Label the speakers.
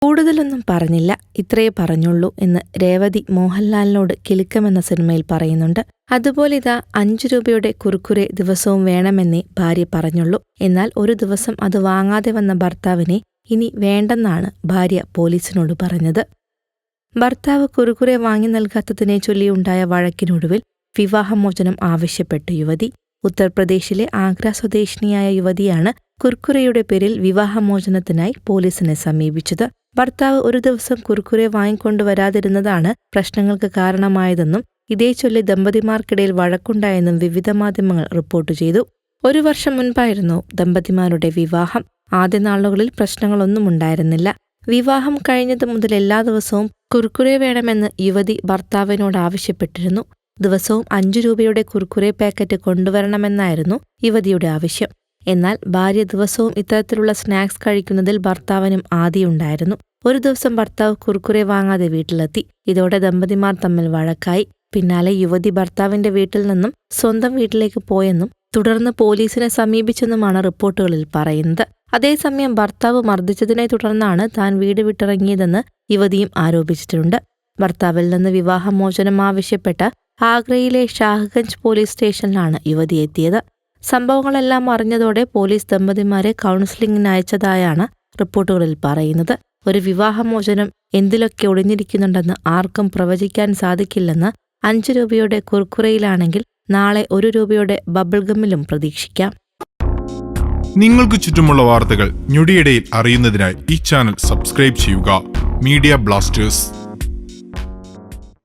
Speaker 1: കൂടുതലൊന്നും പറഞ്ഞില്ല, ഇത്രയേ പറഞ്ഞുള്ളൂ എന്ന് രേവതി മോഹൻലാലിനോട് കിലുക്കമെന്ന സിനിമയിൽ പറയുന്നുണ്ട്. അതുപോലെ ഇതാ 5 രൂപയുടെ കുർക്കുറെ ദിവസവും വേണമെന്നേ ഭാര്യ പറഞ്ഞുള്ളൂ. എന്നാൽ ഒരു ദിവസം അത് വാങ്ങാതെ വന്ന ഭർത്താവിനെ ഇനി വേണ്ടെന്നാണ് ഭാര്യ പോലീസിനോട് പറഞ്ഞത്. ഭർത്താവ് കുർക്കുറെ വാങ്ങി നൽകാത്തതിനെ ചൊല്ലിയുണ്ടായ വഴക്കിനൊടുവിൽ വിവാഹമോചനം ആവശ്യപ്പെട്ടു യുവതി. ഉത്തർപ്രദേശിലെ ആഗ്ര സ്വദേശിനിയായ യുവതിയാണ് കുർക്കുറയുടെ പേരിൽ വിവാഹമോചനത്തിനായി പോലീസിനെ സമീപിച്ചത്. ഭർത്താവ് ഒരു ദിവസം കുർക്കുറെ വാങ്ങിക്കൊണ്ടുവരാതിരുന്നതാണ് പ്രശ്നങ്ങൾക്ക് കാരണമായതെന്നും ഇതേ ചൊല്ലി ദമ്പതിമാർക്കിടയിൽ വഴക്കുണ്ടായെന്നും വിവിധ മാധ്യമങ്ങൾ റിപ്പോർട്ട് ചെയ്തു. 1 വർഷം മുൻപായിരുന്നു ദമ്പതിമാരുടെ വിവാഹം. ആദ്യ നാളുകളിൽ പ്രശ്നങ്ങളൊന്നും ഉണ്ടായിരുന്നില്ല. വിവാഹം കഴിഞ്ഞതു മുതൽ എല്ലാ ദിവസവും കുർക്കുറെ വേണമെന്ന് യുവതി ഭർത്താവിനോട് ആവശ്യപ്പെട്ടിരുന്നു. ദിവസവും 5 രൂപയുടെ കുർക്കുറെ പാക്കറ്റ് കൊണ്ടുവരണമെന്നായിരുന്നു യുവതിയുടെ ആവശ്യം. എന്നാൽ ഭാര്യ ദിവസവും ഇത്തരത്തിലുള്ള സ്നാക്സ് കഴിക്കുന്നതിൽ ഭർത്താവിനും ആദിയുണ്ടായിരുന്നു. ഒരു ദിവസം ഭർത്താവ് കുർക്കുറെ വാങ്ങാതെ വീട്ടിലെത്തി. ഇതോടെ ദമ്പതിമാർ തമ്മിൽ വഴക്കായി. പിന്നാലെ യുവതി ഭർത്താവിന്റെ വീട്ടിൽ നിന്നും സ്വന്തം വീട്ടിലേക്ക് പോയെന്നും തുടർന്ന് പോലീസിനെ സമീപിച്ചെന്നുമാണ് റിപ്പോർട്ടുകളിൽ പറയുന്നത്. അതേസമയം ഭർത്താവ് മർദ്ദിച്ചതിനെ തുടർന്നാണ് താൻ വീട് വിട്ടിറങ്ങിയതെന്ന് യുവതിയും ആരോപിച്ചിട്ടുണ്ട്. ഭർത്താവിൽ നിന്ന് വിവാഹമോചനം ആവശ്യപ്പെട്ട ആഗ്രയിലെ ഷാഹ്ഗഞ്ച് പോലീസ് സ്റ്റേഷനിലാണ് യുവതി എത്തിയത്. സംഭവങ്ങളെല്ലാം അറിഞ്ഞതോടെ പോലീസ് ദമ്പതിമാരെ കൗൺസിലിംഗിന് അയച്ചതായാണ് റിപ്പോർട്ടുകളിൽ പറയുന്നത്. ഒരു വിവാഹമോചനം എന്തിലൊക്കെ ഒളിഞ്ഞിരിക്കുന്നുണ്ടെന്ന് ആർക്കും പ്രവചിക്കാൻ സാധിക്കില്ലെന്ന് 5 രൂപയുടെ കുർക്കുറയിലാണെങ്കിൽ നാളെ 1 രൂപയുടെ ബബിൾഗമ്മിലും പ്രതീക്ഷിക്കാം.
Speaker 2: നിങ്ങൾക്ക് ചുറ്റുമുള്ള വാർത്തകൾ ഞൊടിയിടയിൽ അറിയുന്നതിനായി ഈ ചാനൽ സബ്സ്ക്രൈബ് ചെയ്യുക. Media Blasters.